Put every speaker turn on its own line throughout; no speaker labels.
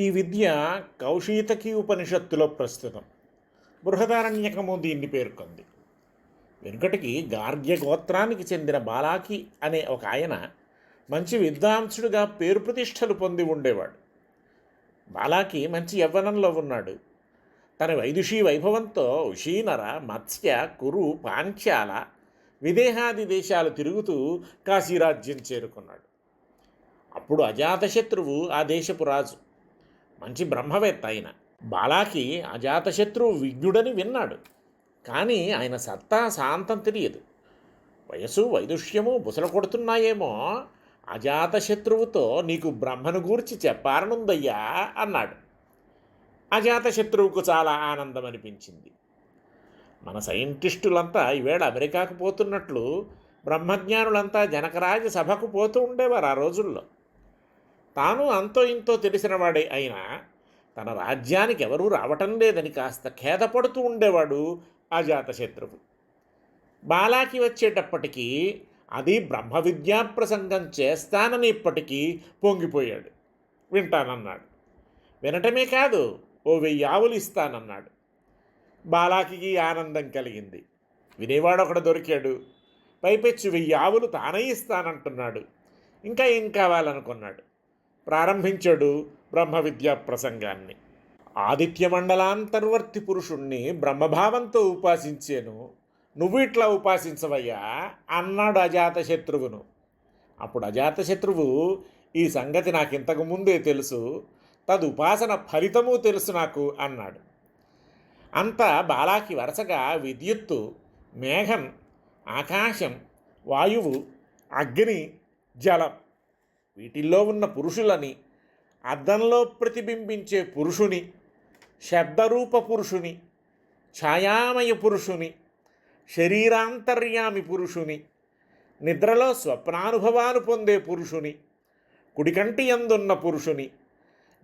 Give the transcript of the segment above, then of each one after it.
ఈ విద్య కౌశీతకి ఉపనిషత్తులో ప్రస్తుతం. బృహదారణ్యకము దీన్ని పేర్కొంది. వెనుకటికి గార్గ్య గోత్రానికి చెందిన బాలాకి అనే ఒక ఆయన మంచి విద్వాంసుడిగా పేరు ప్రతిష్టలు పొంది ఉండేవాడు. బాలాకి మంచి యవ్వనంలో ఉన్నాడు. తన వైదుషీ వైభవంతో ఉషీనర, మత్స్య, కురు, పాంచాల, విదేహాది దేశాలు తిరుగుతూ కాశీరాజ్యం చేరుకున్నాడు. అప్పుడు అజాతశత్రువు ఆ దేశపు రాజు. మంచి బ్రహ్మవేత్త ఆయన. బాలాకి అజాతశత్రువు విజ్ఞుడని విన్నాడు. కానీ ఆయన సత్తా శాంతం తెలియదు. వయసు వైదుష్యము బుసలు కొడుతున్నాయేమో, అజాతశత్రువుతో నీకు బ్రహ్మను గూర్చి చెప్పాలనుందయ్యా అన్నాడు. అజాతశత్రువుకు చాలా ఆనందం అనిపించింది. మన సైంటిస్టులంతా ఈవేళ అమెరికాకు పోతున్నట్లు బ్రహ్మజ్ఞానులంతా జనకరాజ సభకు పోతూ ఉండేవారు ఆ రోజుల్లో. తాను అంతో ఇంతో తెలిసినవాడే అయినా తన రాజ్యానికి ఎవరూ రావటం లేదని కాస్త ఖేదపడుతూ ఉండేవాడు అజాతశత్రువు. బాలాకి వచ్చేటప్పటికీ అది బ్రహ్మ విద్యా ప్రసంగం చేస్తానని ఇప్పటికీ పొంగిపోయాడు. వింటానన్నాడు. వినటమే కాదు, 1000 ఆవులు ఇస్తానన్నాడు. బాలాకి ఆనందం కలిగింది. వినేవాడొకడు దొరికాడు. పైపెచ్చు 1000 ఆవులు తానే ఇస్తానంటున్నాడు. ఇంకా ఏం కావాలనుకున్నాడు. ప్రారంభించాడు బ్రహ్మ విద్యా ప్రసంగాన్ని. ఆదిత్యమండలాంతర్వర్తి పురుషుణ్ణి బ్రహ్మభావంతో ఉపాసించాను, నువ్వు ఇట్లా ఉపాసించవయ్యా అన్నాడు అజాతశత్రువును. అప్పుడు అజాతశత్రువు, ఈ సంగతి నాకు ఇంతకు ముందే తెలుసు, తదుపాసన ఫలితము తెలుసు నాకు అన్నాడు. అంతా బాలాకి వరుసగా విద్యుత్తు, మేఘం, ఆకాశం, వాయువు, అగ్ని, జలం, వీటిల్లో ఉన్న పురుషులని, అద్దంలో ప్రతిబింబించే పురుషుని, శబ్దరూప పురుషుని, ఛాయామయ పురుషుని, శరీరాంతర్యామి పురుషుని, నిద్రలో స్వప్నానుభవాలు పొందే పురుషుని, కుడికంటి యందున్న పురుషుని,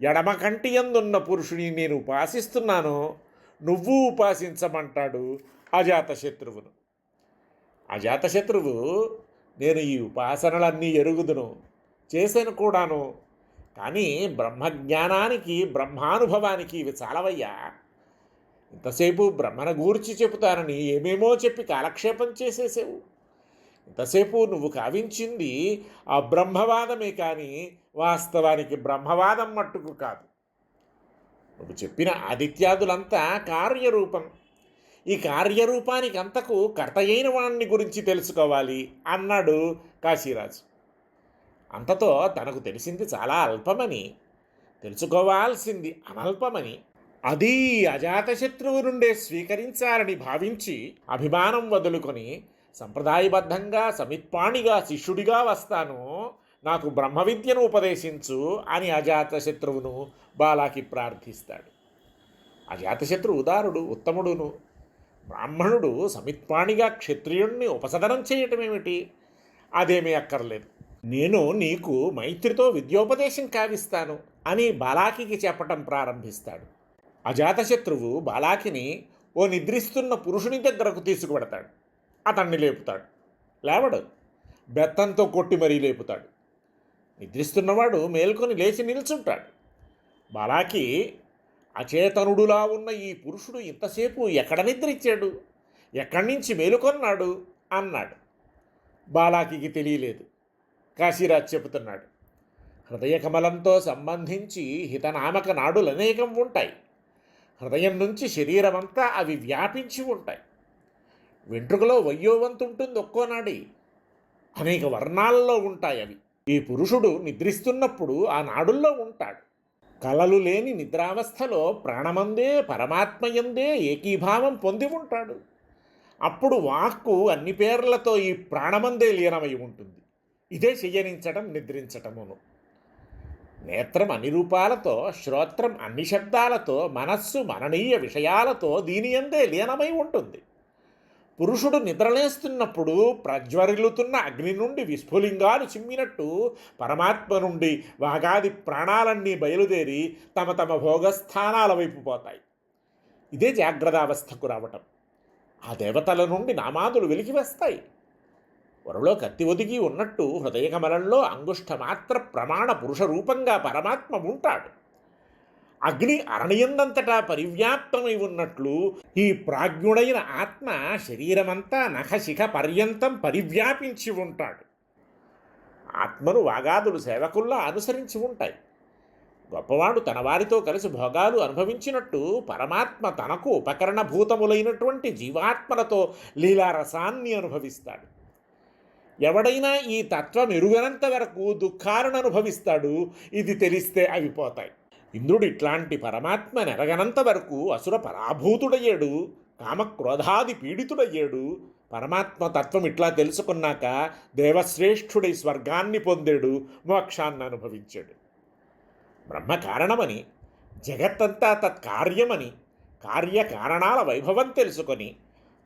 ఎడమ కంటి యందున్న పురుషుని నేను ఉపాసిస్తున్నాను, నువ్వు ఉపాసించమంటాడు అజాతశత్రువును. అజాతశత్రువు, నేను ఈ ఉపాసనలన్నీ ఎరుగుదును, చేశాను కూడాను, కానీ బ్రహ్మజ్ఞానానికి బ్రహ్మానుభవానికి ఇవి చాలవయ్యా. ఇంతసేపు బ్రహ్మను గూర్చి చెబుతానని ఏమేమో చెప్పి కాలక్షేపం చేసేసావు. ఇంతసేపు నువ్వు కావించింది ఆ బ్రహ్మవాదమే కానీ వాస్తవానికి బ్రహ్మవాదం మట్టుకు కాదు. నువ్వు చెప్పిన ఆదిత్యాదులంతా కార్యరూపం. ఈ కార్యరూపానికి అంతకు కర్త అయిన వాణ్ణి గురించి తెలుసుకోవాలి అన్నాడు కాశీరాజు. అంతతో తనకు తెలిసింది చాలా అల్పమని, తెలుసుకోవాల్సింది అనల్పమని, అది అజాతశత్రువు నుండే స్వీకరించాలని భావించి అభిమానం వదులుకొని సంప్రదాయబద్ధంగా సమిత్పాణిగా శిష్యుడిగా వస్తాను, నాకు బ్రహ్మ విద్యను ఉపదేశించు అని అజాతశత్రువును బాలాకి ప్రార్థిస్తాడు. అజాతశత్రువు ఉదారుడు, ఉత్తముడును. బ్రాహ్మణుడు సమిత్పాణిగా క్షత్రియుణ్ణి ఉపసదనం చేయటమేమిటి? అదేమీ అక్కర్లేదు. నేను నీకు మైత్రితో విద్యోపదేశం కావిస్తాను అని బాలాకి చెప్పటం ప్రారంభిస్తాడు. అజాతశత్రువు బాలాకిని ఓ నిద్రిస్తున్న పురుషుని దగ్గరకు తీసుకువెడతాడు. అతన్ని లేపుతాడు. లేవడు, బెత్తంతో కొట్టి మరీ లేపుతాడు. నిద్రిస్తున్నవాడు మేల్కొని లేచి నిల్చుంటాడు. బాలాకి, అచేతనుడులా ఉన్న ఈ పురుషుడు ఇంతసేపు ఎక్కడ నిద్రించాడు, ఎక్కడి నుంచి మేలుకొన్నాడు అన్నాడు. బాలాకి తెలియలేదు. కాశీరాజ్ చెబుతున్నాడు, హృదయ కమలంతో సంబంధించి హితనామక నాడులు అనేకం ఉంటాయి. హృదయం నుంచి శరీరమంతా అవి వ్యాపించి ఉంటాయి. వెంట్రుకలో వయ్యోవంతు ఉంటుంది ఒక్కో నాడి, అనేక వర్ణాలలో ఉంటాయి అవి. ఈ పురుషుడు నిద్రిస్తున్నప్పుడు ఆ నాడుల్లో ఉంటాడు. కలలు లేని నిద్రావస్థలో ప్రాణమందే పరమాత్మయందే ఏకీభావం పొంది ఉంటాడు. అప్పుడు వాక్కు అన్ని పేర్లతో ఈ ప్రాణమందే లీనమై ఉంటుంది. ఇదే శయనించటం, నిద్రించటమును. నేత్రం అన్ని రూపాలతో, శ్రోత్రం అన్ని శబ్దాలతో, మనస్సు మననీయ విషయాలతో దీని యందే లీనమై ఉంటుంది. పురుషుడు నిద్రలేస్తున్నప్పుడు ప్రజ్వరిల్లుతున్న అగ్ని నుండి విస్ఫులింగాలు చిమ్మినట్టు పరమాత్మ నుండి వాగాది ప్రాణాలన్నీ బయలుదేరి తమ తమ భోగస్థానాల వైపు పోతాయి. ఇదే జాగ్రత్తావస్థకు రావటం. ఆ దేవతల నుండి నామాదులు వెలికి వస్తాయి. వరలో కత్తి ఒదిగి ఉన్నట్టు హృదయకమలంలో అంగుష్ఠమాత్ర ప్రమాణ పురుష రూపంగా పరమాత్మ ఉంటాడు. అగ్ని అరణ్యందంతటా పరివ్యాప్తమై ఉన్నట్లు ఈ ప్రాజ్ఞుడైన ఆత్మ శరీరమంతా నఖశిఖ పర్యంతం పరివ్యాపించి ఉంటాడు. ఆత్మను వాగాదులు సేవకుల్లా అనుసరించి ఉంటాయి. గొప్పవాడు తన వారితో కలిసి భోగాలు అనుభవించినట్టు పరమాత్మ తనకు ఉపకరణభూతములైనటువంటి జీవాత్మలతో లీలారసాన్ని అనుభవిస్తాడు. ఎవడైనా ఈ తత్వం ఎరుగనంత వరకు దుఃఖాలను అనుభవిస్తాడు. ఇది తెలిస్తే అవి పోతాయి. ఇంద్రుడు ఇట్లాంటి పరమాత్మ నెరగనంత వరకు అసుర పరాభూతుడయ్యాడు, కామక్రోధాది పీడితుడయ్యాడు. పరమాత్మ తత్వం ఇట్లా తెలుసుకున్నాక దేవశ్రేష్ఠుడై స్వర్గాన్ని పొందాడు, మోక్షాన్ని అనుభవించాడు. బ్రహ్మ కారణమని, జగత్తంతా తత్కార్యమని, కార్యకారణాల వైభవం తెలుసుకొని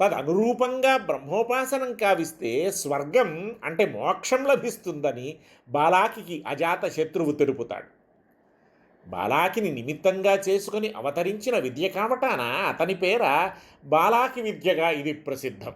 తదనురూపంగా బ్రహ్మోపాసనం కావిస్తే స్వర్గం అంటే మోక్షం లభిస్తుందని బాలాకికి అజాత శత్రువు తెలుపుతాడు. బాలాకిని నిమిత్తంగా చేసుకుని అవతరించిన విద్య కావటాన అతని పేర బాలాకి విద్యగా ఇది ప్రసిద్ధం.